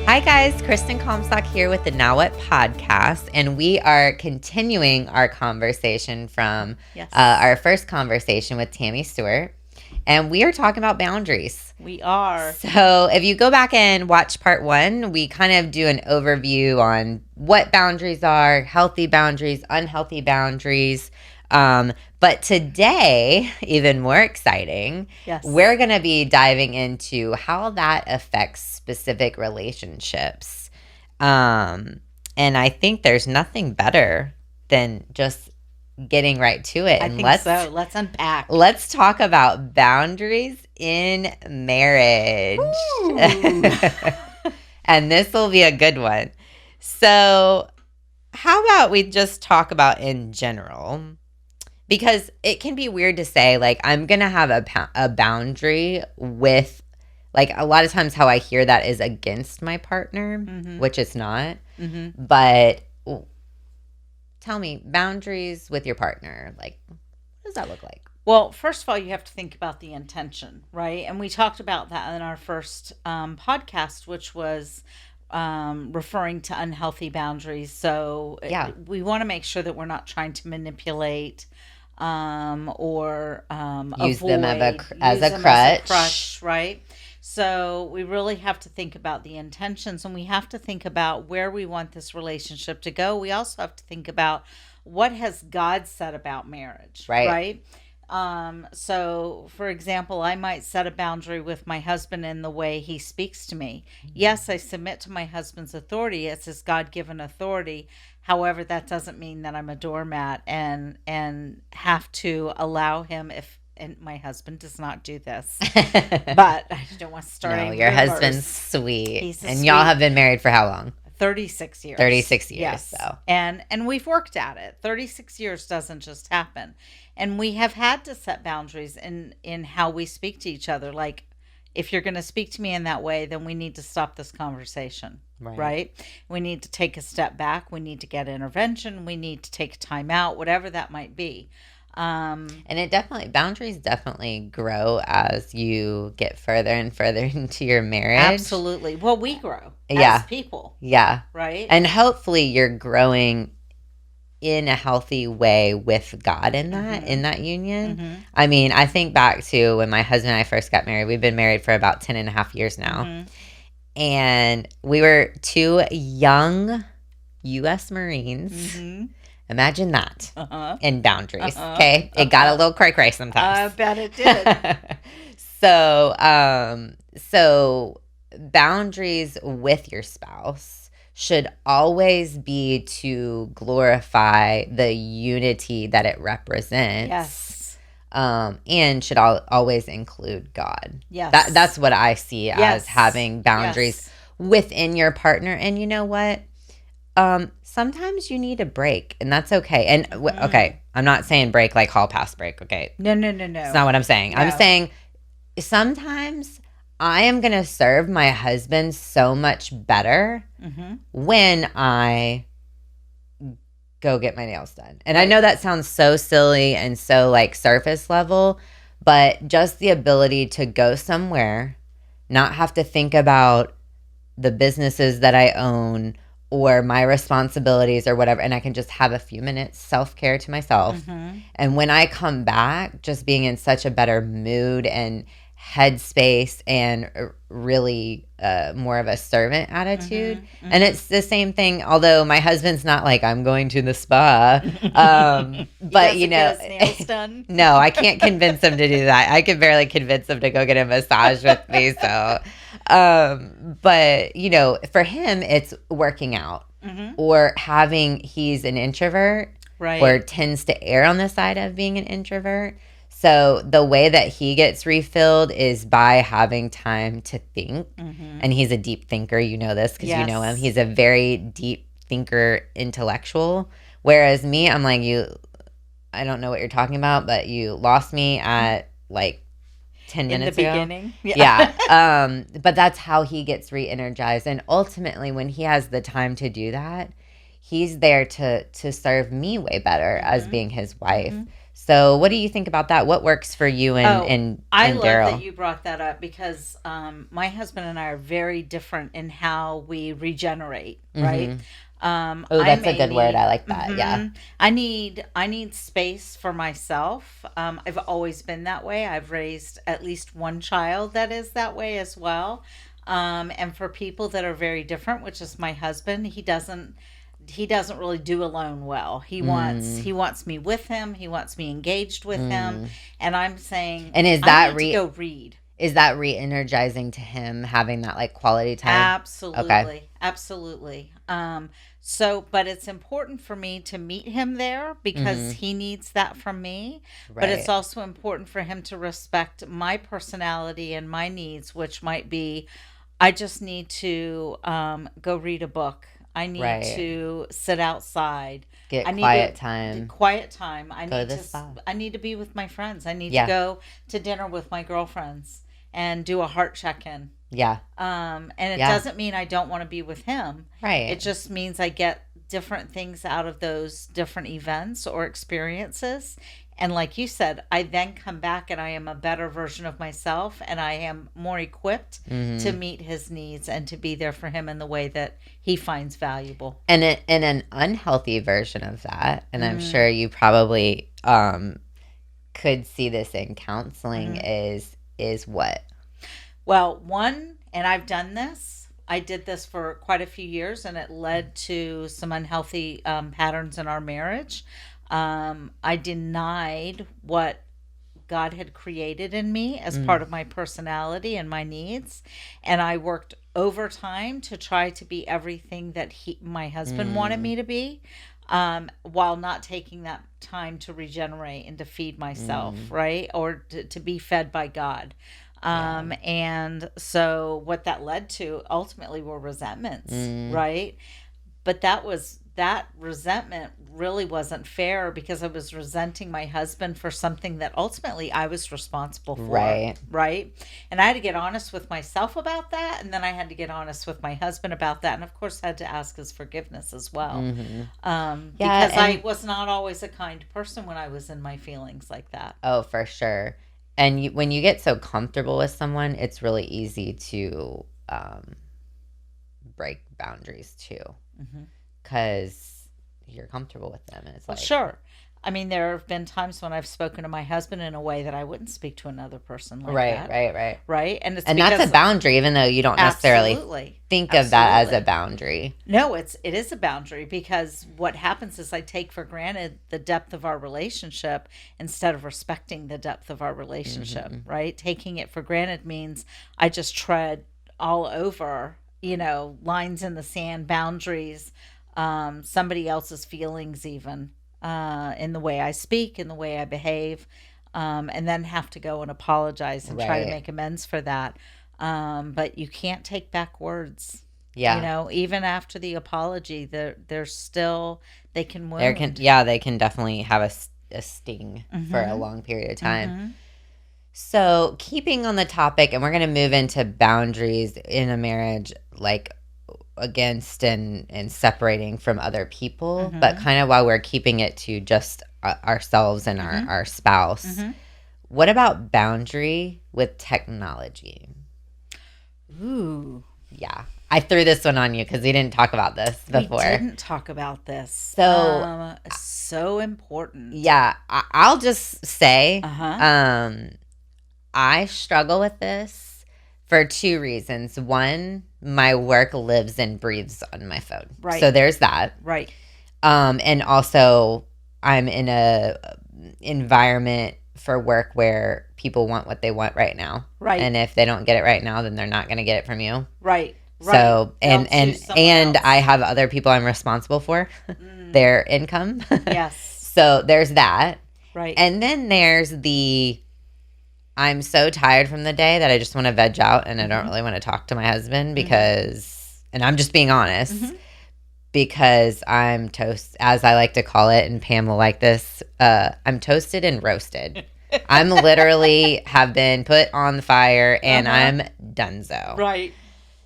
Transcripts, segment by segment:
Hi guys, Kristen Comstock here with the Now What podcast, and we are continuing our conversation from our first conversation with Tammy Stewart, and we are talking about boundaries. We are. So if you go back and watch part 1, we kind of do an overview on what boundaries are, healthy boundaries, unhealthy boundaries. But today, even more exciting, we're going to be diving into how that affects specific relationships. And I think there's nothing better than just getting right to it. I think so. Let's unpack. Let's talk about boundaries in marriage. And this will be a good one. So how about we just talk about in general? Because it can be weird to say, like, I'm going to have a boundary with, like, a lot of times how I hear that is against my partner, which it's not. But tell me, boundaries with your partner, like, what does that look like? Well, first of all, you have to think about the intention, right? And we talked about that in our first podcast, which was referring to unhealthy boundaries. So we want to make sure that we're not trying to manipulate or use them as a crutch, right? So we really have to think about the intentions, and we have to think about where we want this relationship to go. We also have to think about what has God said about marriage, right? So for example, I might set a boundary with my husband in the way he speaks to me. Yes, I submit to my husband's authority. It's his God-given authority. However, that doesn't mean that I'm a doormat and have to allow him and my husband does not do this. But I don't want to start. No, your husband's sweet. And y'all have been married for how long? 36 years. 36 years. Yes. So. And we've worked at it. 36 years doesn't just happen. And we have had to set boundaries in how we speak to each other. Like, if you're going to speak to me in that way, then we need to stop this conversation, right? We need to take a step back. We need to get intervention. We need to take time out, whatever that might be. And boundaries definitely grow as you get further and further into your marriage. Absolutely. Well, we grow as people. Yeah. Right? And hopefully you're growing in a healthy way with God in that union. I mean, I think back to when my husband and I first got married. We've been married for about 10 and a half years now. And we were 2 young U.S. Marines. Imagine that in boundaries. Okay. It got a little cray-cray sometimes. I bet it did. So boundaries with your spouse should always be to glorify the unity that it represents. Yes. And should always include God. Yes. That's what I see as having boundaries within your partner. And you know what? Sometimes you need a break, and that's okay. And okay, I'm not saying break like hall pass break, okay? No. That's not what I'm saying. No. I'm saying sometimes I am going to serve my husband so much better when I go get my nails done. And I know that sounds so silly and so like surface level, but just the ability to go somewhere, not have to think about the businesses that I own or my responsibilities or whatever, and I can just have a few minutes self-care to myself. And when I come back, just being in such a better mood and headspace and really more of a servant attitude. And it's the same thing, although my husband's not like, I'm going to the spa. But you know, get his nails done. No, I can't convince him to do that. I could barely convince him to go get a massage with me. So, but you know, for him, it's working out or he's an introvert or tends to err on the side of being an introvert. So the way that he gets refilled is by having time to think. And he's a deep thinker. You know this because you know him. He's a very deep thinker, intellectual. Whereas me, I'm like, I don't know what you're talking about, but you lost me at like 10 minutes ago. In the beginning. Yeah. But that's how he gets re-energized. And ultimately, when he has the time to do that, he's there to serve me way better as being his wife. So what do you think about that? What works for you and I love Daryl? that you brought that up because my husband and I are very different in how we regenerate, right? Oh, that's a good word. I like that. Yeah. I need space for myself. I've always been that way. I've raised at least one child that is that way as well. And for people that are very different, which is my husband, he doesn't really do alone well. He wants me with him. He wants me engaged with him. And I'm saying, and is I that need to go read. Is that re-energizing to him, having that like quality time? Absolutely. Okay. Absolutely. But it's important for me to meet him there because he needs that from me. Right. But it's also important for him to respect my personality and my needs, which might be, I just need to go read a book. I need to sit outside. Get quiet time. Quiet time. I need to be with my friends. I need to go to dinner with my girlfriends and do a heart check-in. Yeah. And it doesn't mean I don't want to be with him. Right. It just means I get different things out of those different events or experiences. And like you said, I then come back and I am a better version of myself and I am more equipped to meet his needs and to be there for him in the way that he finds valuable. And an unhealthy version of that, and I'm sure you probably could see this in counseling, is what? Well, and I've done this. I did this for quite a few years and it led to some unhealthy patterns in our marriage. I denied what God had created in me as part of my personality and my needs. And I worked overtime to try to be everything that my husband wanted me to be, while not taking that time to regenerate and to feed myself, right? Or to be fed by God. And so what that led to ultimately were resentments, right? But that resentment really wasn't fair because I was resenting my husband for something that ultimately I was responsible for. Right. And I had to get honest with myself about that. And then I had to get honest with my husband about that. And of course, I had to ask his forgiveness as well. Because I was not always a kind person when I was in my feelings like that. Oh, for sure. And when you get so comfortable with someone, it's really easy to break boundaries too. Because you're comfortable with them. And it's sure. I mean, there have been times when I've spoken to my husband in a way that I wouldn't speak to another person like that. Right. And that's a boundary, even though you don't necessarily think of that as a boundary. No, it is a boundary because what happens is I take for granted the depth of our relationship instead of respecting the depth of our relationship, right? Taking it for granted means I just tread all over, lines in the sand, boundaries, somebody else's feelings even, in the way I speak, in the way I behave, and then have to go and apologize and try to make amends for that. But you can't take back words. Yeah. Even after the apology, they're still, they can wound. They can definitely have a sting for a long period of time. So keeping on the topic, and we're going to move into boundaries in a marriage, like against and separating from other people, but kind of while we're keeping it to just ourselves and our spouse. What about boundary with technology? Ooh. Yeah. I threw this one on you because we didn't talk about this before. We didn't talk about this. So important. Yeah. I'll just say I struggle with this for two reasons. One, my work lives and breathes on my phone. Right. So there's that. Right. And also I'm in a environment for work where people want what they want right now. Right. And if they don't get it right now, then they're not going to get it from you. Right. So, and I have other people I'm responsible for, their income. Yes. So there's that. Right. And then there's I'm so tired from the day that I just want to veg out and I don't really want to talk to my husband because, and I'm just being honest, because I'm toast, as I like to call it, and Pam will like this, I'm toasted and roasted. I'm literally have been put on the fire and I'm donezo. Right.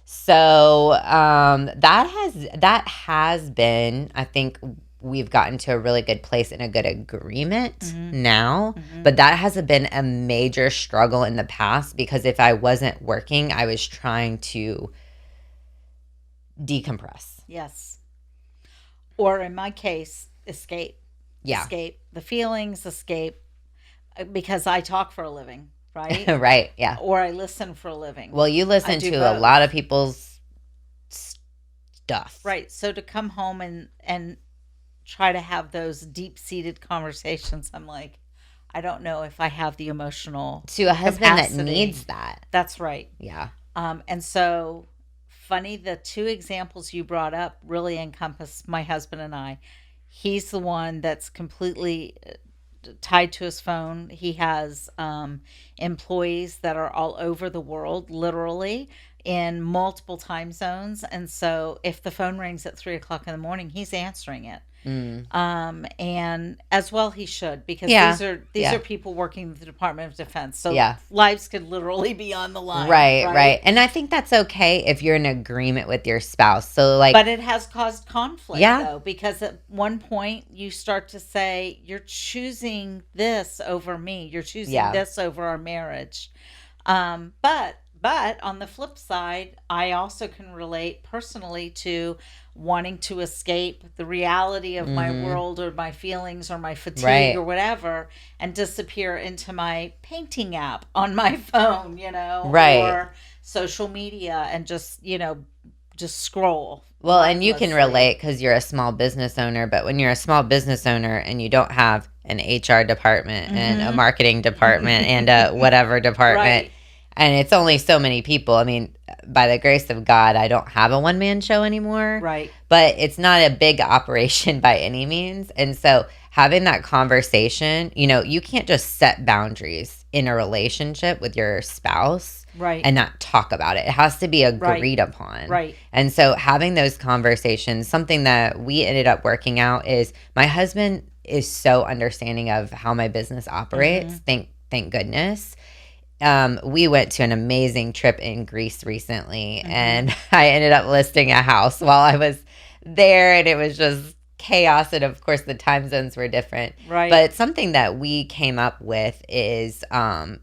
So that has been, I think, we've gotten to a really good place and a good agreement now. Mm-hmm. But that hasn't been a major struggle in the past, because if I wasn't working, I was trying to decompress. Yes. Or in my case, escape. Yeah. Escape the feelings, escape, because I talk for a living, right? Right. Yeah. Or I listen for a living. Well, you listen to both. a lot of people's stuff. Right. So to come home and try to have those deep-seated conversations, I'm like, I don't know if I have the emotional to a husband capacity. that needs that. That's right. Yeah. And so funny, the two examples you brought up really encompass my husband and I. He's the one that's completely tied to his phone. He has employees that are all over the world, literally in multiple time zones. And so if the phone rings at 3:00 in the morning, he's answering it. And as well he should, because these are people working with the Department of Defense. So lives could literally be on the line. Right. And I think that's okay if you're in agreement with your spouse. So but it has caused conflict though, because at one point you start to say, you're choosing this over me. You're choosing this over our marriage. But on the flip side, I also can relate personally to wanting to escape the reality of my world or my feelings or my fatigue or whatever, and disappear into my painting app on my phone, or social media, and just scroll. Well, and you can relate because you're a small business owner, but when you're a small business owner and you don't have an HR department and a marketing department and a whatever department, and it's only so many people. I mean, by the grace of God, I don't have a one-man show anymore. Right. But it's not a big operation by any means. And so having that conversation, you can't just set boundaries in a relationship with your spouse and not talk about it. It has to be agreed upon. Right. And so having those conversations, something that we ended up working out is my husband is so understanding of how my business operates. Thank goodness. We went to an amazing trip in Greece recently, and I ended up listing a house while I was there, and it was just chaos. And of course, the time zones were different. Right. But something that we came up with is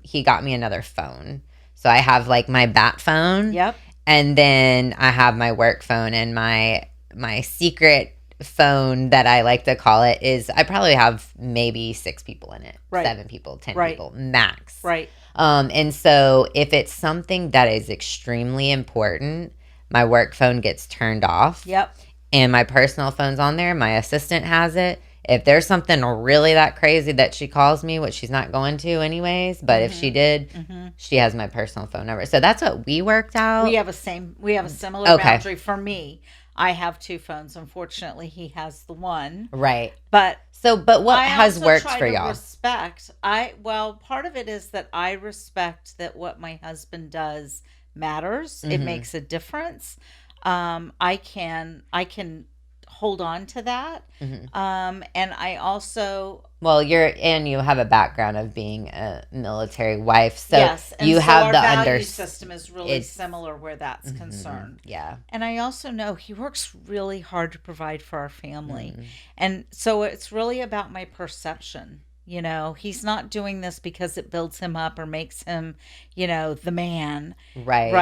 he got me another phone. So I have like my bat phone. Yep. And then I have my work phone, and my secret phone that I like to call it is I probably have maybe 6 people in it. 7 people, 10 people max. Right. And so if it's something that is extremely important, my work phone gets turned off. Yep. And my personal phone's on there. My assistant has it. If there's something really that crazy that she calls me, which she's not going to anyways, but if she did, she has my personal phone number. So that's what we worked out. We have a similar boundary. For me, I have 2 phones. Unfortunately, he has the one. Right. But what has worked for y'all? Part of it is that I respect that what my husband does matters. It makes a difference. I can hold on to that. And I also... Well, you have a background of being a military wife, so yes, and you so have our the value system is really similar where that's concerned. Yeah. And I also know he works really hard to provide for our family. And so it's really about my perception. He's not doing this because it builds him up or makes him, the man. Right.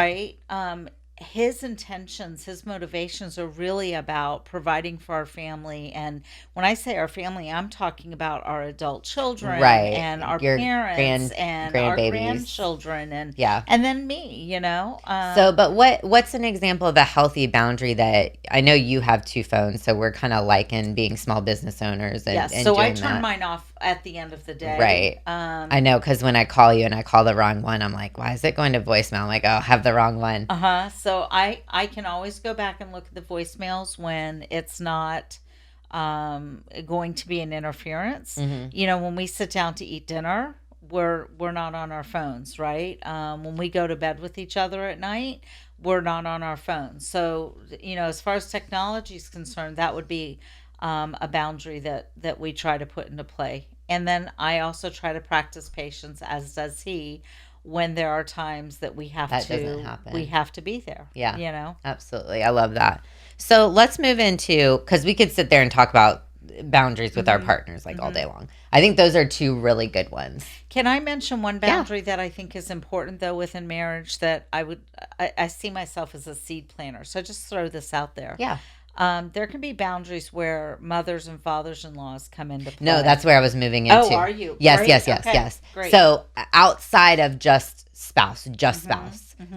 Right. His intentions, his motivations are really about providing for our family. And when I say our family, I'm talking about our adult children and our parents and our grandchildren and then me, but what's an example of a healthy boundary that I know you have 2 phones, so we're kind of liking being small business owners. And so I turn mine off at the end of the day. Right. I know, because when I call you and I call the wrong one, I'm like, why is it going to voicemail? I'm like, oh, I have the wrong one. So I can always go back and look at the voicemails when it's not going to be an interference. When we sit down to eat dinner, we're not on our phones, right? When we go to bed with each other at night, we're not on our phones. So, as far as technology is concerned, that would be a boundary that we try to put into play. And then I also try to practice patience, as does he, when there are times that we have to be there. Yeah. Absolutely. I love that. So let's move into, because we could sit there and talk about boundaries with our partners like all day long. I think those are two really good ones. Can I mention one boundary that I think is important though within marriage that I see myself as a seed planter. So just throw this out there. Yeah. There can be boundaries where mothers and fathers-in-laws come into play. No, that's where I was moving into. Oh, are you? Yes, Great. yes. Great. So outside of just spouse,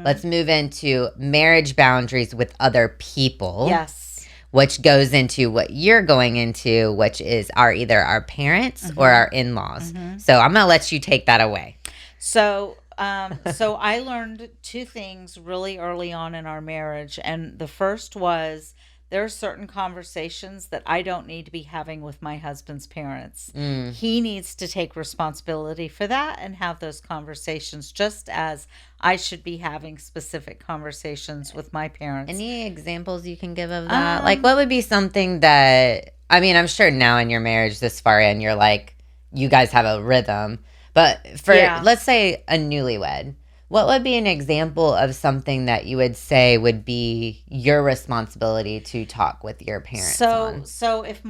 let's move into marriage boundaries with other people. Yes. Which goes into what you're going into, which is either our parents or our in-laws. So I'm going to let you take that away. So I learned two things really early on in our marriage. And the first was there are certain conversations that I don't need to be having with my husband's parents. He needs to take responsibility for that and have those conversations, just as I should be having specific conversations with my parents. Any examples you can give of that? Like, what would be something that, I mean, I'm sure now in your marriage this far in, you're like, you guys have a rhythm. But for, let's say, a newlywed, what would be an example of something that you would say would be your responsibility to talk with your parents on? So if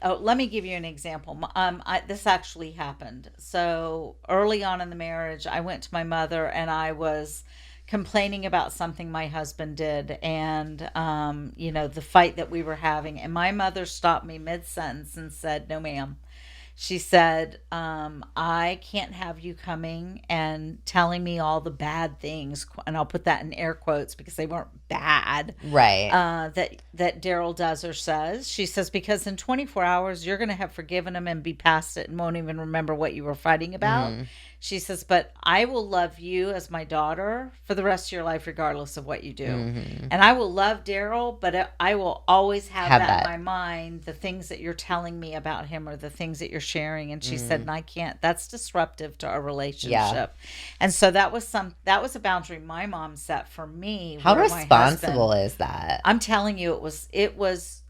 let me give you an example. This actually happened. So early on in the marriage, I went to my mother and I was complaining about something my husband did and, the fight that we were having. And my mother stopped me mid-sentence and said, "No, ma'am." She said, I can't have you coming and telling me all the bad things, and I'll put that in air quotes because they weren't bad. Right. That Daryl does or says. She says, because in 24 hours, you're going to have forgiven him and be past it and won't even remember what you were fighting about. She says, but I will love you as my daughter for the rest of your life, regardless of what you do. And I will love Daryl, but I will always have that in my mind, the things that you're telling me about him or the things that you're sharing. And she said, and I can't, that's disruptive to our relationship. Yeah. And so that was a boundary my mom set for me. How responsible is that? I'm telling you, it was,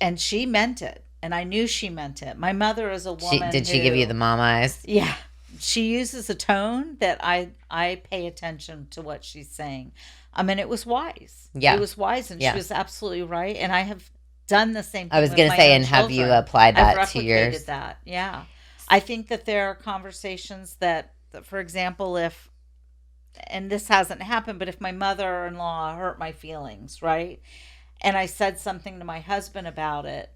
and she meant it. And I knew she meant it. My mother is a woman. Did she give you the mom eyes? Yeah. She uses a tone that I pay attention to what she's saying. I mean, it was wise. Yeah. It was wise, and she was absolutely right. And I have done the same thing. I was going to say, and have you applied that to yours? I've replicated that, yeah. I think that there are conversations that, for example, and this hasn't happened, but if my mother-in-law hurt my feelings, right? And I said something to my husband about it,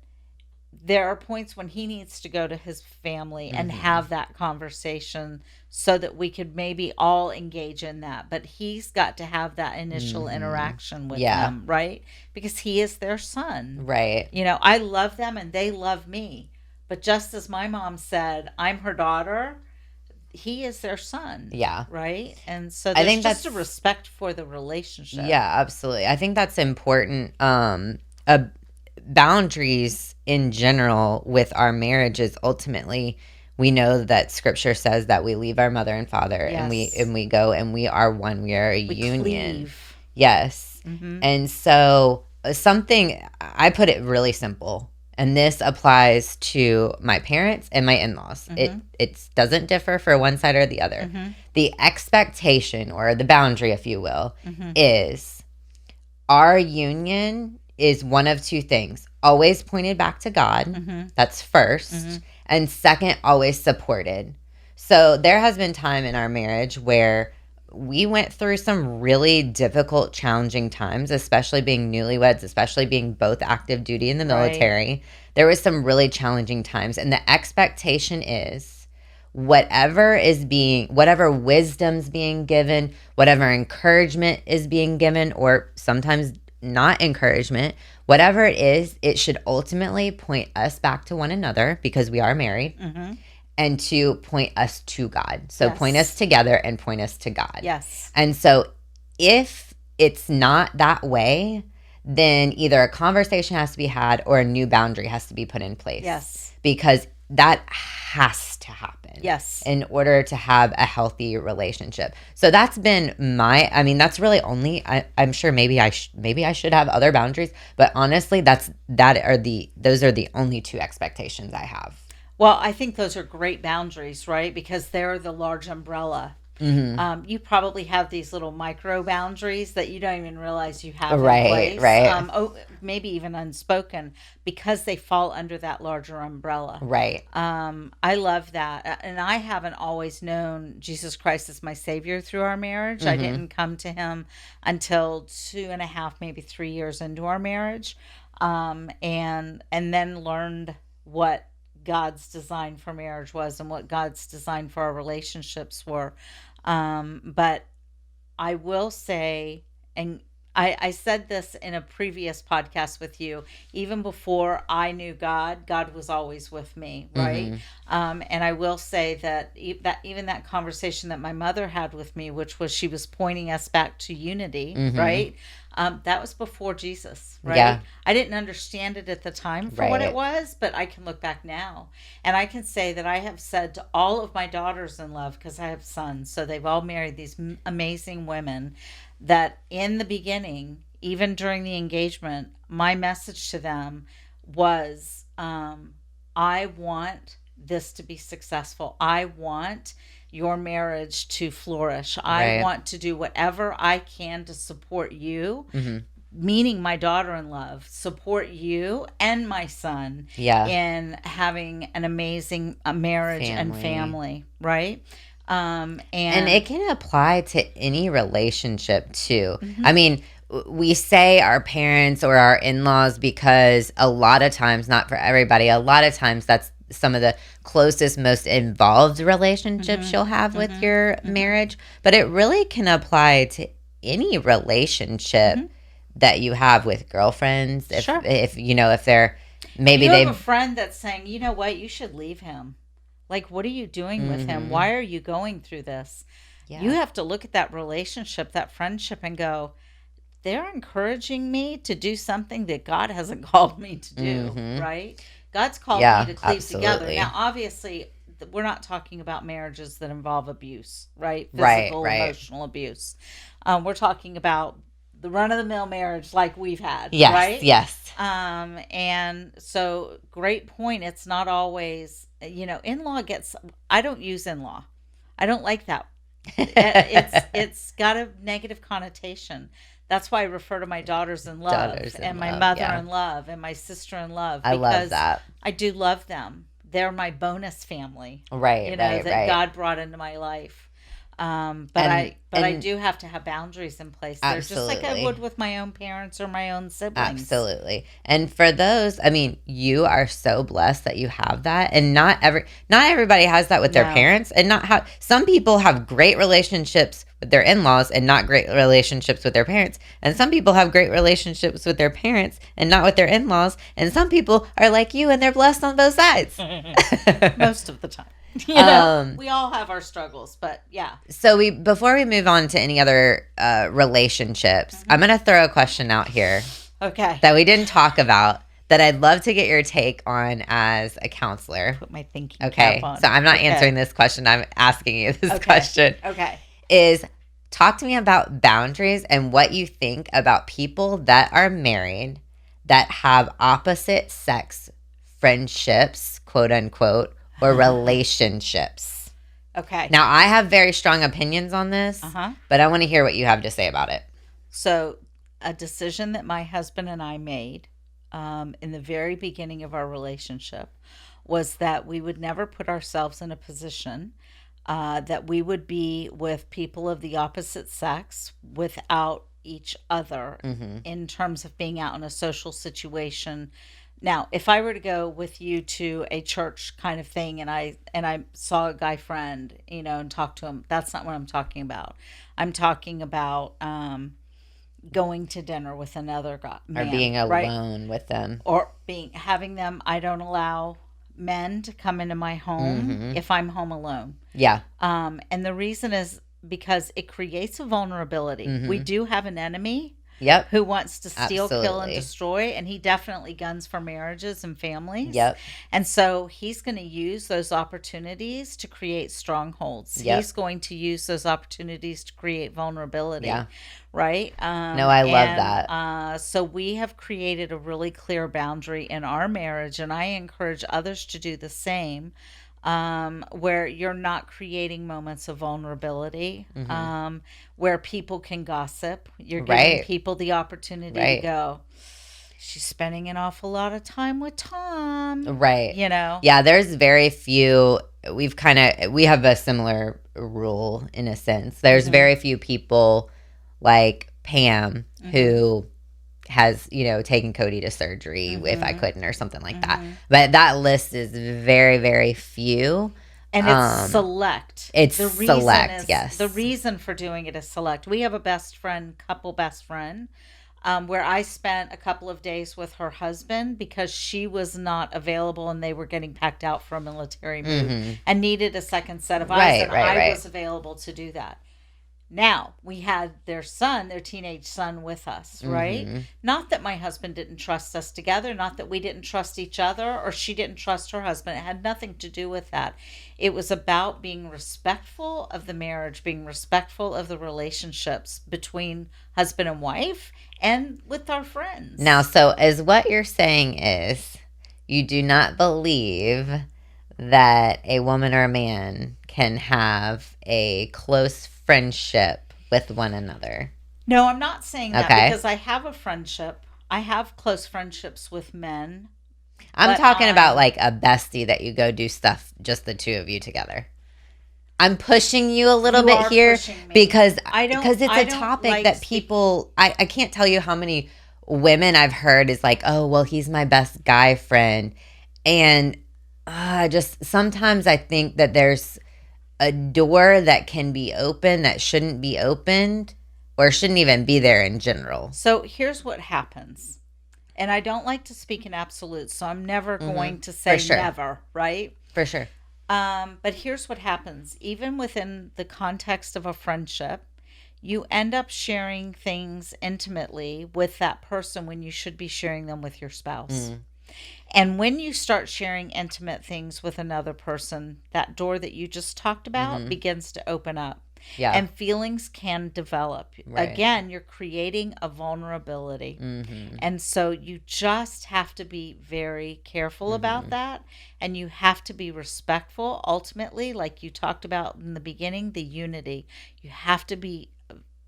there are points when he needs to go to his family and have that conversation so that we could maybe all engage in that. But he's got to have that initial interaction with them, right? Because he is their son. Right. I love them and they love me. But just as my mom said, I'm her daughter, he is their son. Yeah. Right? And so there's just a respect for the relationship. Yeah, absolutely. I think that's important. Boundaries in general with our marriages, ultimately we know that scripture says that we leave our mother and father and we go and we are one, we are a union. Cleave. Yes. And so I put it really simple, and this applies to my parents and my in-laws. It doesn't differ for one side or the other. The expectation, or the boundary if you will, is our union is one of two things. Always pointed back to God. That's first. And second, always supported. So there has been time in our marriage where we went through some really difficult, challenging times, especially being newlyweds, especially being both active duty in the military. Right. There was some really challenging times. And the expectation is whatever wisdom's being given, whatever encouragement is being given, or sometimes not encouragement, whatever it is, it should ultimately point us back to one another because we are married, and to point us to God. So point us together and point us to God. Yes. And so if it's not that way, then either a conversation has to be had or a new boundary has to be put in place. Yes. Because that has to happen. Yes. In order to have a healthy relationship. So that's been that's really only, I'm sure maybe I should have other boundaries, but honestly, those are the only two expectations I have. Well, I think those are great boundaries, right? Because they're the large umbrella You probably have these little micro boundaries that you don't even realize you have in Right, place. right. Maybe even unspoken because they fall under that larger umbrella. Right. I love that. And I haven't always known Jesus Christ as my Savior through our marriage. I didn't come to Him until 2.5, maybe 3 years into our marriage. And then learned what God's design for marriage was and what God's design for our relationships were. But I will say, and I said this in a previous podcast with you, even before I knew God, God was always with me, right? And I will say that even that conversation that my mother had with me, which was she was pointing us back to unity, right? That was before Jesus, right? Yeah. I didn't understand it at the time for what it was, but I can look back now. And I can say that I have said to all of my daughters in love, because I have sons, so they've all married these amazing women, that in the beginning, even during the engagement, my message to them was, I want this to be successful. I want your marriage to flourish. I want to do whatever I can to support you, meaning my daughter-in-law, support you and my son in having an amazing marriage and family, right? And it can apply to any relationship too. I mean, we say our parents or our in-laws because a lot of times, not for everybody, a lot of times that's some of the closest, most involved relationships you'll have with your marriage. But it really can apply to any relationship that you have with girlfriends. If you know, if they're maybe they have a friend that's saying, you know what, you should leave him. Like, what are you doing with him? Why are you going through this? You have to look at that relationship, that friendship, and go, they're encouraging me to do something that God hasn't called me to do, right? God's called me to cleave together. Now, obviously, we're not talking about marriages that involve abuse, right? Physical, emotional abuse. We're talking about the run-of-the-mill marriage like we've had, right? Yes. And so, great point. It's not always, in-law I don't use in-law. I don't like that. It's got a negative connotation. That's why I refer to my daughters-in-law and my mother-in-law and my sister-in-law. I love that. I do love them. They're my bonus family. Right, that God brought into my life. I do have to have boundaries in place. They're just like I would with my own parents or my own siblings. Absolutely. And for those, I mean, you are so blessed that you have that. And not everybody has that with their parents. And some people have great relationships with their in-laws and not great relationships with their parents. And some people have great relationships with their parents and not with their in-laws. And some people are like you and they're blessed on both sides. Most of the time. We all have our struggles, but yeah. So before we move on to any other relationships, I'm going to throw a question out here. Okay. That we didn't talk about that I'd love to get your take on as a counselor. Put my thinking cap on. So I'm not answering this question. I'm asking you this question. Okay. Is talk to me about boundaries and what you think about people that are married that have opposite sex friendships, quote unquote, or relationships. Okay. Now, I have very strong opinions on this, but I want to hear what you have to say about it. So, a decision that my husband and I made in the very beginning of our relationship was that we would never put ourselves in a position that we would be with people of the opposite sex without each other in terms of being out in a social situation. Now, if I were to go with you to a church kind of thing and I saw a guy friend, and talk to him, that's not what I'm talking about. I'm talking about going to dinner with another guy, man, or being alone with them, or having them. I don't allow men to come into my home if I'm home alone. Yeah. And the reason is because it creates a vulnerability. We do have an enemy. Yep. Who wants to steal, kill, and destroy. And he definitely guns for marriages and families. Yep. And so he's going to use those opportunities to create strongholds. Yep. He's going to use those opportunities to create vulnerability. Yeah. Right? No, I love that. So we have created a really clear boundary in our marriage, and I encourage others to do the same. where you're not creating moments of vulnerability, Mm-hmm. where people can gossip. You're giving Right. people the opportunity to Right. go, she's spending an awful lot of time with Tom, Right. you know? Yeah, there's very few. We have a similar rule in a sense. There's Mm-hmm. very few people like Pam Mm-hmm. who has, taken Cody to surgery if I Mm-hmm. couldn't or something like that. Mm-hmm. But that list is very, very few. And it's select. It's The reason select, is yes. the reason for doing it is select. We have a couple best friend, where I spent a couple of days with her husband because she was not available and they were getting packed out for a military move Mm-hmm. and needed a second set of eyes, Right, and right, I right. was available to do that. Now we had their teenage son with us, right? Mm-hmm. Not that my husband didn't trust us together, not that we didn't trust each other or she didn't trust her husband. It had nothing to do with that. It was about being respectful of the marriage, being respectful of the relationships between husband and wife and with our friends. Now, so as what you're saying is you do not believe that a woman or a man can have a close friendship with one another. No, I'm not saying that Okay. because I have a friendship. I have close friendships with men. I'm But talking about like a bestie that you go do stuff, just the two of you together. I'm pushing you a little You bit are here pushing me. because I don't- it's I a don't topic like that speaking- people I can't tell you how many women I've heard is like, oh well, he's my best guy friend, and just sometimes I think that there's a door that can be open that shouldn't be opened or shouldn't even be there in general. So here's what happens. And I don't like to speak in absolutes, so I'm never going to say sure. never, right? For sure. But here's what happens. Even within the context of a friendship, you end up sharing things intimately with that person when you should be sharing them with your spouse. And when you start sharing intimate things with another person, that door that you just talked about begins to open up. Yeah. And feelings can develop. Right. Again, you're creating a vulnerability. Mm-hmm. And so you just have to be very careful about that. And you have to be respectful. Ultimately, like you talked about in the beginning, the unity. You have to be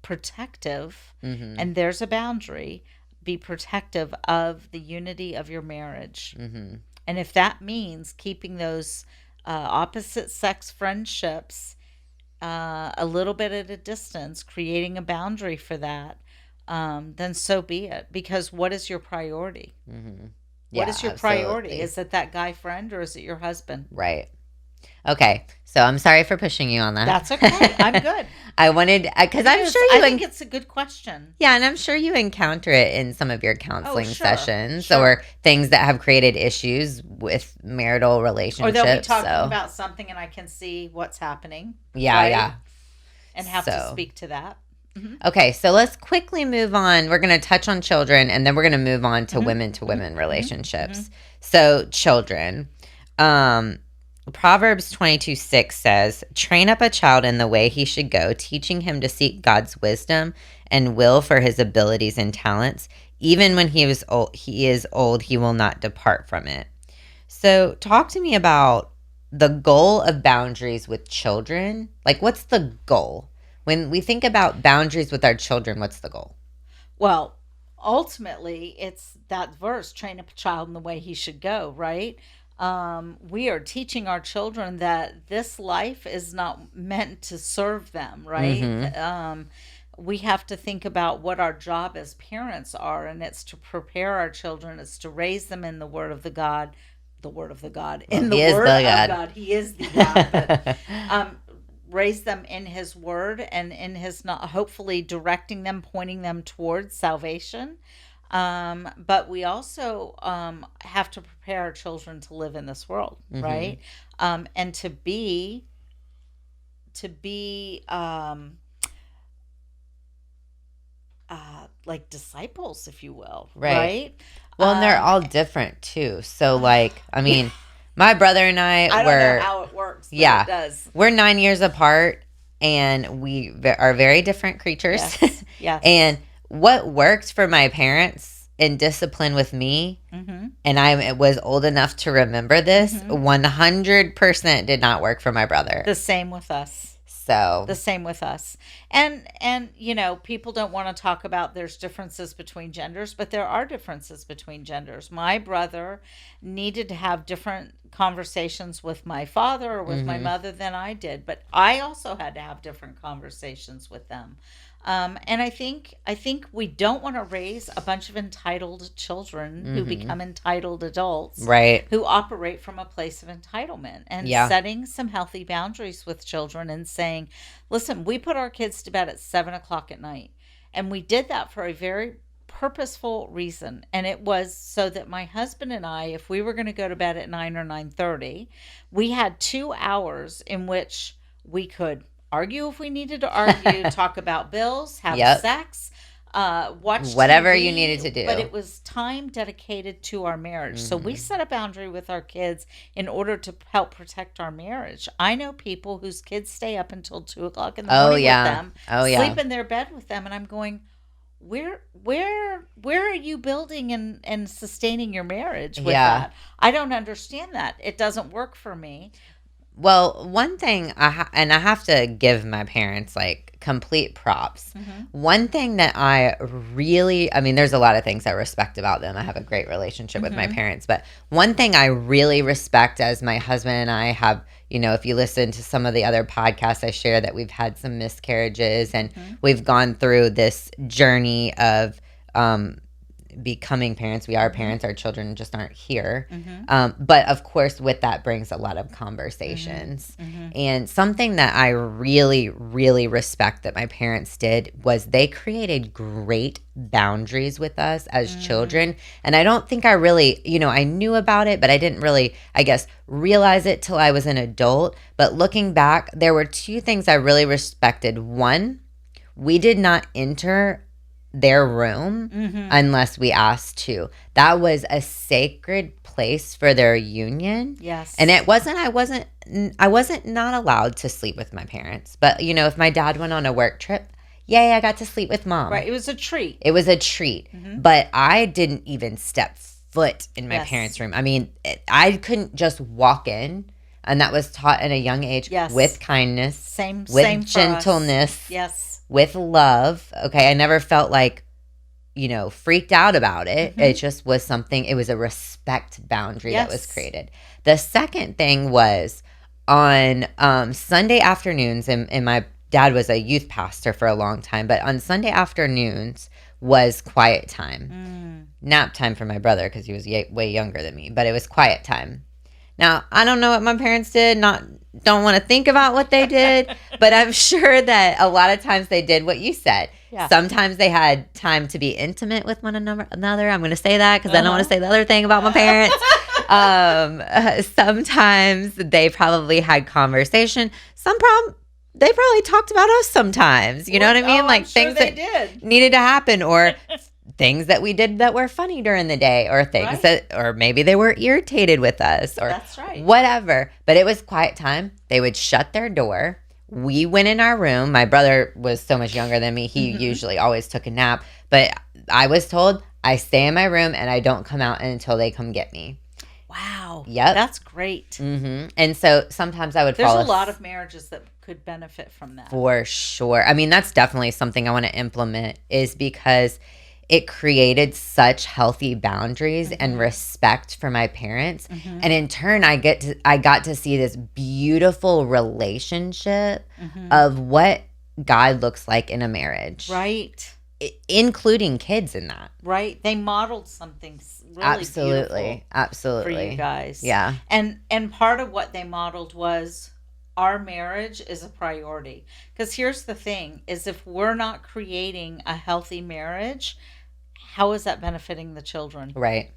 protective. Mm-hmm. And there's a boundary. Be protective of the unity of your marriage. Mm-hmm. And if that means keeping those opposite sex friendships a little bit at a distance, creating a boundary for that, then so be it. Because what is your priority? Mm-hmm. What is your priority? Absolutely. Is it that guy friend or is it your husband? Right. Okay. So I'm sorry for pushing you on that. That's okay. I'm good. I wanted, because I'm sure I you, think it's a good question. yeah, and I'm sure you encounter it in some of your counseling sure, sessions sure. or things that have created issues with marital Or relationships. they'll be talking so. about something and I can see what's happening. Yeah, right? yeah. And have to So. speak to that. Okay, so let's quickly move on. We're going to touch on children and then we're going to move on to women to women relationships. So, children. Proverbs 22:6 says, "Train up a child in the way he should go, teaching him to seek God's wisdom and will for his abilities and talents. Even when he is old, he will not depart from it." So, talk to me about the goal of boundaries with children. Like, what's the goal? When we think about boundaries with our children, what's the goal? Well, ultimately, it's that verse, train up a child in the way he should go, right? We are teaching our children that this life is not meant to serve them, right? We have to think about what our job as parents are, and it's to prepare our children, it's to raise them in the word of the God, in the He is word the of God. God. He is the God. But, raise them in his word and in his, not hopefully directing them, pointing them towards salvation. But we also have to prepare our children to live in this world, right? And to be like disciples, if you will, right? Well, and they're all different too. So, like, I mean, my brother and I don't were, know how it works. But yeah, it does. we're 9 years apart, and we are very different creatures. Yes. Yes. And what worked for my parents in discipline with me, and I was old enough to remember this, 100% did not work for my brother. The same with us. So the same with us. And people don't want to talk about there's differences between genders, but there are differences between genders. My brother needed to have different conversations with my father or with my mother than I did, but I also had to have different conversations with them. And I think we don't want to raise a bunch of entitled children who become entitled adults, right, who operate from a place of entitlement. And setting some healthy boundaries with children and saying, listen, we put our kids to bed at 7:00 at night, and we did that for a very purposeful reason, and it was so that my husband and I, if we were going to go to bed at 9 or 9:30, we had 2 hours in which we could argue if we needed to argue, talk about bills, have sex, watch whatever TV, you needed to do. But it was time dedicated to our marriage. So we set a boundary with our kids in order to help protect our marriage. I know people whose kids stay up until 2:00 in the morning with them, sleep in their bed with them, and I'm going, where are you building and sustaining your marriage with that? I don't understand that. It doesn't work for me. Well, one thing, I have to give my parents like complete props. One thing that I really, I mean, there's a lot of things I respect about them. I have a great relationship with my parents, but one thing I really respect as my husband and I have, if you listen to some of the other podcasts I share, that we've had some miscarriages and we've gone through this journey of becoming parents. We are parents. Our children just aren't here. But of course, with that brings a lot of conversations. And something that I really, really respect that my parents did was they created great boundaries with us as children. And I don't think I really, I knew about it, but I didn't really, I guess, realize it till I was an adult. But looking back, there were 2 things I really respected. One, we did not enter their room unless we asked to. That was a sacred place for their union. Yes. And I wasn't not allowed to sleep with my parents. But if my dad went on a work trip, yay, I got to sleep with mom. Right. It was a treat. But I didn't even step foot in my parents' room. I mean, I couldn't just walk in. And that was taught at a young age with kindness, with gentleness. Yes. With love. Okay. I never felt like, freaked out about it. It just was something, it was a respect boundary that was created. The second thing was on Sunday afternoons, and my dad was a youth pastor for a long time, but on Sunday afternoons was quiet time. Nap time for my brother because he was way younger than me, but it was quiet time. Now, I don't know what my parents did, don't want to think about what they did, but I'm sure that a lot of times they did what you said. Yeah. Sometimes they had time to be intimate with one another. I'm going to say that because I don't want to say the other thing about my parents. Sometimes they probably had conversation. They probably talked about us sometimes. You know what I mean? Like things that needed to happen, or things that we did that were funny during the day, or things or maybe they were irritated with us, or whatever. But it was quiet time. They would shut their door. We went in our room. My brother was so much younger than me. He usually always took a nap. But I was told I stay in my room and I don't come out until they come get me. Wow. Yep. That's great. And so sometimes I would There's a lot of marriages that could benefit from that. For sure. I mean, that's definitely something I want to implement, is because it created such healthy boundaries and respect for my parents. And in turn, I got to see this beautiful relationship of what God looks like in a marriage. Right. Including kids in that. Right. They modeled something really beautiful. Absolutely. For you guys. Yeah. And part of what they modeled was our marriage is a priority. Because here's the thing, is if we're not creating a healthy marriage, how is that benefiting the children? Right.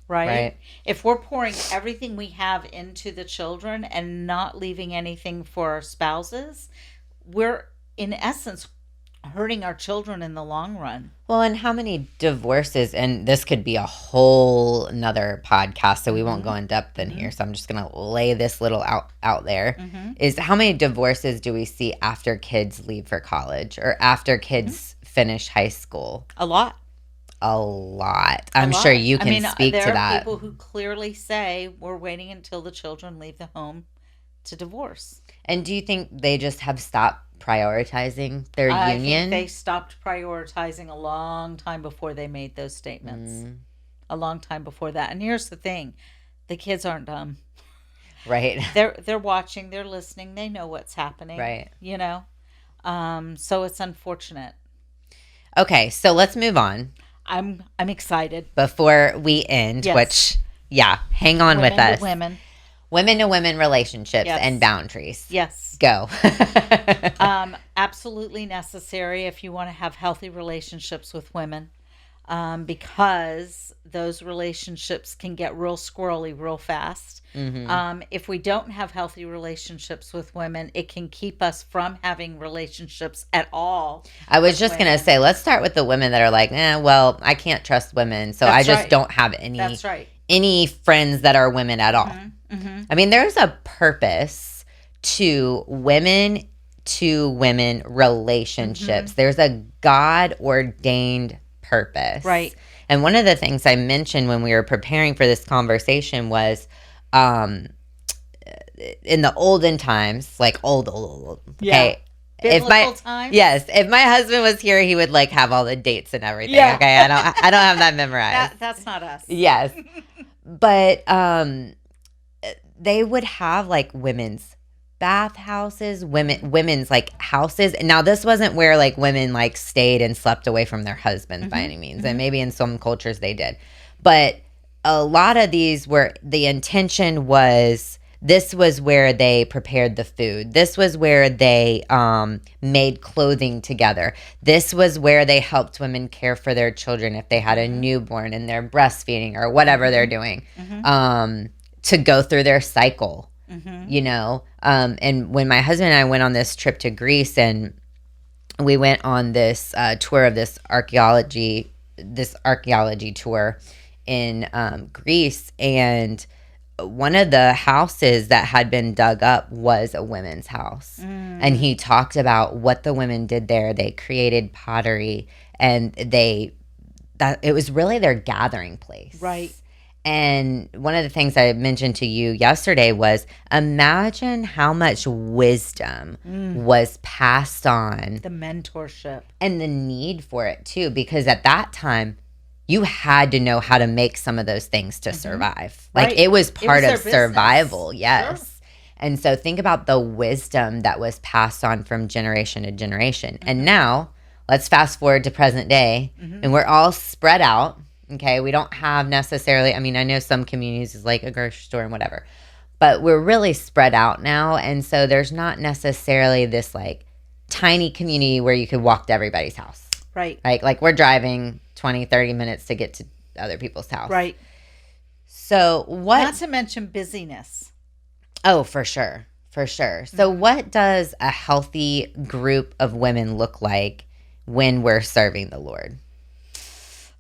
If we're pouring everything we have into the children and not leaving anything for our spouses, we're in essence hurting our children in the long run. Well, and how many divorces, and this could be a whole another podcast, so we won't go in depth in here, so I'm just going to lay this little out there, is how many divorces do we see after kids leave for college or after kids finish high school? A lot. a lot. I'm sure you can speak to that. There are people who clearly say we're waiting until the children leave the home to divorce. And do you think they just have stopped prioritizing their union? I think they stopped prioritizing a long time before they made those statements. A long time before that. And here's the thing. The kids aren't dumb. Right. They're watching, they're listening, they know what's happening. Right. You know? So it's unfortunate. Okay, so let's move on. I'm excited. Before we end, which, hang on with us. Women to women relationships and boundaries. Yes. Go. Absolutely necessary if you want to have healthy relationships with women, because those relationships can get real squirrely real fast. Mm-hmm. If we don't have healthy relationships with women, it can keep us from having relationships at all. I was just going to say, let's start with the women that are like, well, I can't trust women, so I just don't have any friends that are women at all. Mm-hmm. Mm-hmm. I mean, there's a purpose to women relationships. Mm-hmm. There's a God-ordained purpose. Right. And one of the things I mentioned when we were preparing for this conversation was in the olden times, like old. Okay. Biblical times? Yes. If my husband was here, he would like have all the dates and everything. Yeah. Okay. I don't have that memorized. That's not us. Yes. But they would have like women's bathhouses, women's like houses. And now this wasn't where like women like stayed and slept away from their husbands by any means. And maybe in some cultures they did. But a lot of these were, the intention was, this was where they prepared the food. This was where they made clothing together. This was where they helped women care for their children if they had a newborn and they're breastfeeding or whatever they're doing, to go through their cycle, you know. And when my husband and I went on this trip to Greece, and we went on this tour of this archaeology tour in Greece, and one of the houses that had been dug up was a women's house. And he talked about what the women did there. They created pottery, and it was really their gathering place. Right. And one of the things I mentioned to you yesterday was, imagine how much wisdom was passed on. The mentorship. And the need for it too, because at that time, you had to know how to make some of those things to survive. Like it was part of survival. Yes. Sure. And so think about the wisdom that was passed on from generation to generation. And now let's fast forward to present day, and we're all spread out. Okay. We don't have necessarily, I mean, I know some communities is like a grocery store and whatever, but we're really spread out now. And so there's not necessarily this like tiny community where you could walk to everybody's house. Right. Like we're driving 20, 30 minutes to get to other people's house. Right. So what? Not to mention busyness. Oh, for sure. For sure. So what does a healthy group of women look like when we're serving the Lord?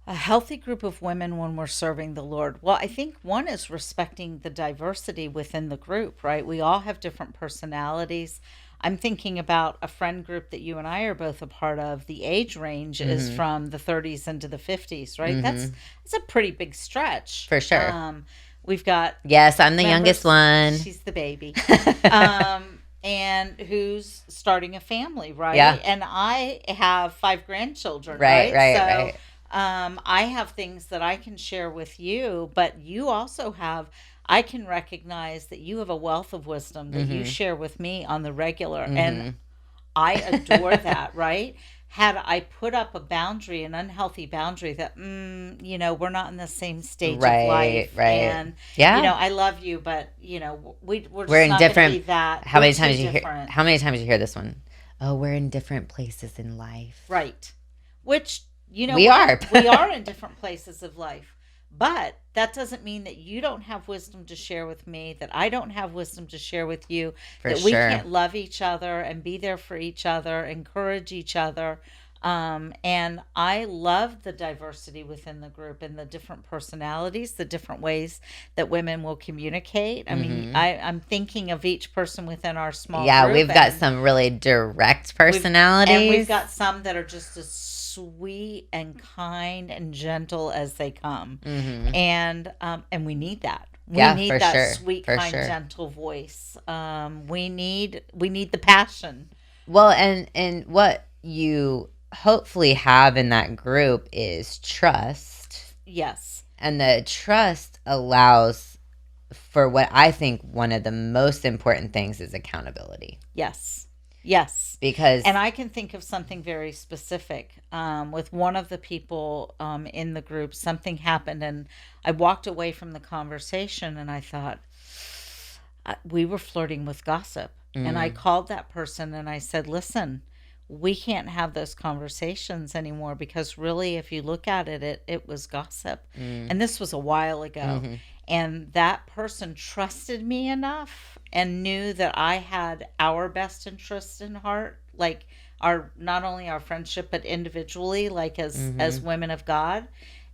A healthy group of women when we're serving the Lord. Well, I think one is respecting the diversity within the group, right? We all have different personalities. I'm thinking about a friend group that you and I are both a part of. The age range is from the 30s into the 50s, right? That's a pretty big stretch. For sure. We've got... Yes, I'm the youngest one. She's the baby. And who's starting a family, right? Yeah. And I have 5 grandchildren, right? Right. I have things that I can share with you, but you also have... I can recognize that you have a wealth of wisdom that you share with me on the regular. And I adore that, right? Had I put up a boundary, an unhealthy boundary that, we're not in the same stage of life. Right. And, I love you, but, we're just in not different, be that. How many times you hear this one? Oh, we're in different places in life. Right. Which, we are. We are in different places of life. But that doesn't mean that you don't have wisdom to share with me, that I don't have wisdom to share with you, we can't love each other and be there for each other, encourage each other. And I love the diversity within the group and the different personalities, the different ways that women will communicate. I mean, I'm thinking of each person within our small group. Yeah, we've got some really direct personalities. And we've got some that are just as sweet and kind and gentle as they come. Mm-hmm. And we need that. We Yeah, need for that sure. sweet, For kind, sure. gentle voice. We need the passion. Well, and what you hopefully have in that group is trust. Yes. And the trust allows for what I think one of the most important things is accountability. Yes. Yes. Because And I can think of something very specific. With one of the people in the group, something happened, and I walked away from the conversation, and I thought, we were flirting with gossip. And I called that person and I said, listen, we can't have those conversations anymore, because really, if you look at it, it was gossip. And this was a while ago. And that person trusted me enough and knew that I had our best interest in heart, like our, not only our friendship, but individually, like as women of God,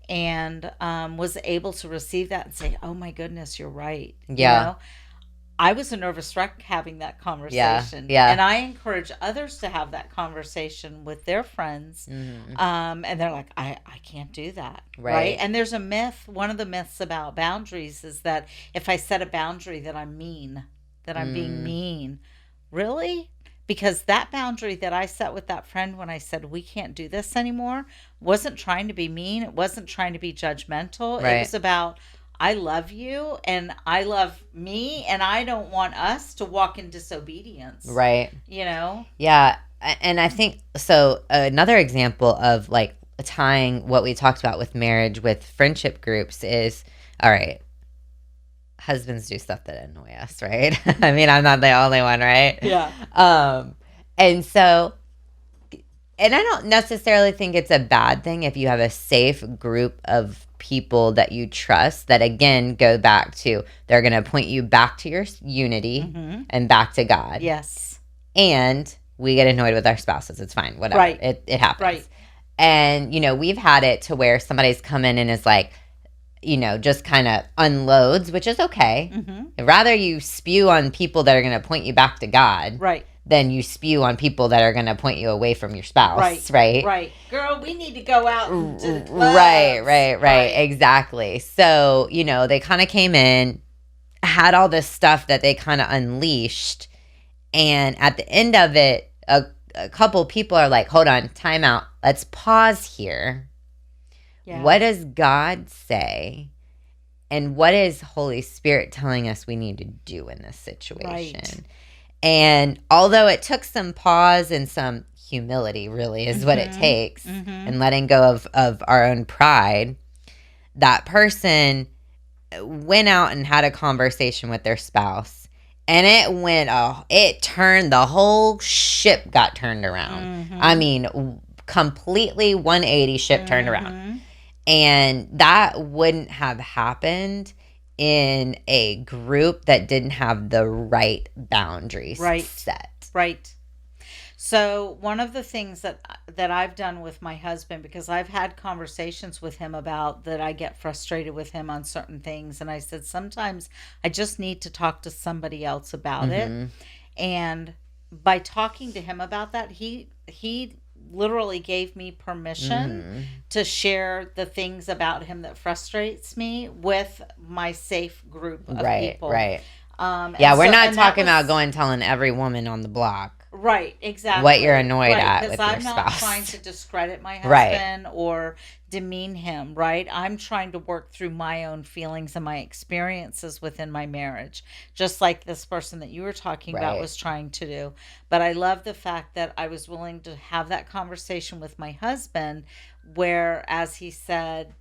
and was able to receive that and say, oh my goodness, you're right. Yeah. You know? I was a nervous wreck having that conversation. Yeah. And I encourage others to have that conversation with their friends. And they're like, I can't do that. Right. And there's a myth. One of the myths about boundaries is that if I set a boundary that I'm mean, that I'm being mean. Really? Because that boundary that I set with that friend when I said, we can't do this anymore, wasn't trying to be mean. It wasn't trying to be judgmental. Right. It was about, I love you and I love me, and I don't want us to walk in disobedience. Right. You know? Yeah. And I think so. Another example of like tying what we talked about with marriage with friendship groups is, all right, husbands do stuff that annoy us, right? I mean, I'm not the only one, right? Yeah. And so, and I don't necessarily think it's a bad thing if you have a safe group of people that you trust that, again, go back to, they're going to point you back to your unity and back to God. Yes. And we get annoyed with our spouses. It's fine. Whatever. Right. It happens. Right. And, you know, we've had it to where somebody's come in and is like, you know, just kind of unloads, which is okay. Rather you spew on people that are going to point you back to God. Right. Than you spew on people that are going to point you away from your spouse, right? Right. Girl, we need to go out and to the clubs. Right. Exactly. So, you know, they kind of came in, had all this stuff that they kind of unleashed. And at the end of it, a couple people are like, hold on, time out. Let's pause here. Yeah. What does God say? And what is Holy Spirit telling us we need to do in this situation? Right. And although it took some pause and some humility, really, is what it takes, and letting go of our own pride, that person went out and had a conversation with their spouse. And it turned, the whole ship got turned around. I mean, completely 180 ship turned around. And that wouldn't have happened in a group that didn't have the right boundaries set. Right. So one of the things that I've done with my husband, because I've had conversations with him about that, I get frustrated with him on certain things. And I said, sometimes I just need to talk to somebody else about it. And by talking to him about that, he literally gave me permission to share the things about him that frustrates me with my safe group of people. Right. We're not talking about going telling every woman on the block. Right, exactly. What you're annoyed at with your spouse. Because I'm not trying to discredit my husband or demean him, right? I'm trying to work through my own feelings and my experiences within my marriage, just like this person that you were talking about was trying to do. But I love the fact that I was willing to have that conversation with my husband, where, as he said,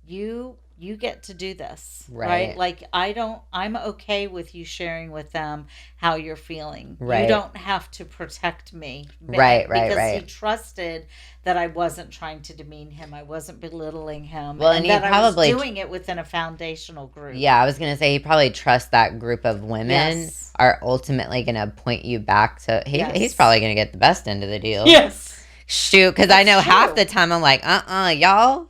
you get to do this, right? Like, I'm okay with you sharing with them how you're feeling. Right. You don't have to protect me. Right. Because he trusted that I wasn't trying to demean him. I wasn't belittling him. Well, and that I was doing it within a foundational group. Yeah, I was going to say, he probably trusts that group of women are ultimately going to point you back to, he's probably going to get the best end of the deal. Yes. Shoot, because I know half the time I'm like, y'all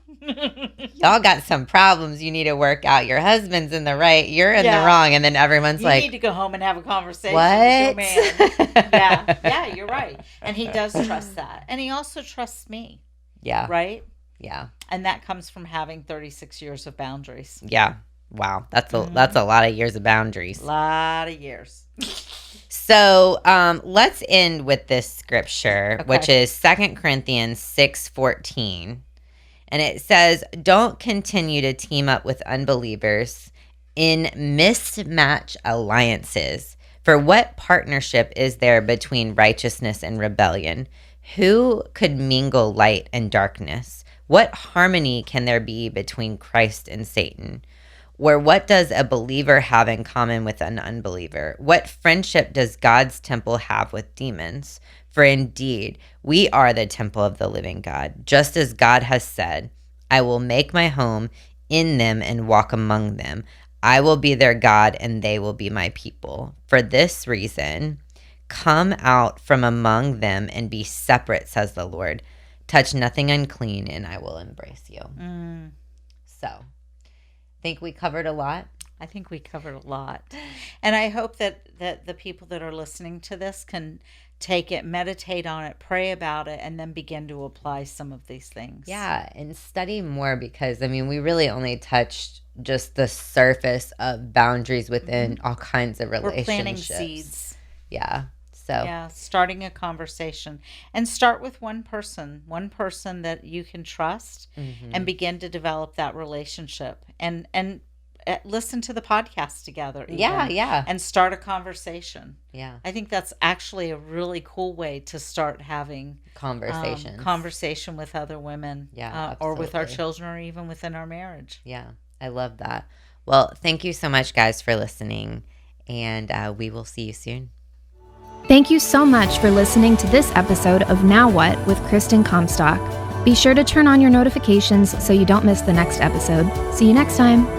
got some problems you need to work out. Your husband's in the right, you're in the wrong, and then everyone's like, you need to go home and have a conversation what? With your man. Yeah, you're right. And he does trust that. And he also trusts me. Yeah. Right? Yeah. And that comes from having 36 years of boundaries. Yeah. Wow. That's a lot of years of boundaries. A lot of years. So let's end with this scripture, which is 2 Corinthians 6:14. And it says, don't continue to team up with unbelievers in mismatch alliances. For what partnership is there between righteousness and rebellion? Who could mingle light and darkness? What harmony can there be between Christ and Satan? Or what does a believer have in common with an unbeliever? What friendship does God's temple have with demons? For indeed, we are the temple of the living God, just as God has said, I will make my home in them and walk among them. I will be their God, and they will be my people. For this reason, come out from among them and be separate, says the Lord. Touch nothing unclean, and I will embrace you. So, think we covered a lot? I think we covered a lot. And I hope that the people that are listening to this can take it, meditate on it, pray about it, and then begin to apply some of these things. Yeah, and study more because, I mean, we really only touched just the surface of boundaries within all kinds of relationships. We're planting seeds. Yeah. So. Yeah, starting a conversation. And start with one person that you can trust, and begin to develop that relationship. And listen to the podcast together. Yeah. And start a conversation. Yeah. I think that's actually a really cool way to start having conversation with other women. Yeah, or with our children, or even within our marriage. Yeah, I love that. Well, thank you so much, guys, for listening. And we will see you soon. Thank you so much for listening to this episode of Now What with Kristen Comstock. Be sure to turn on your notifications so you don't miss the next episode. See you next time.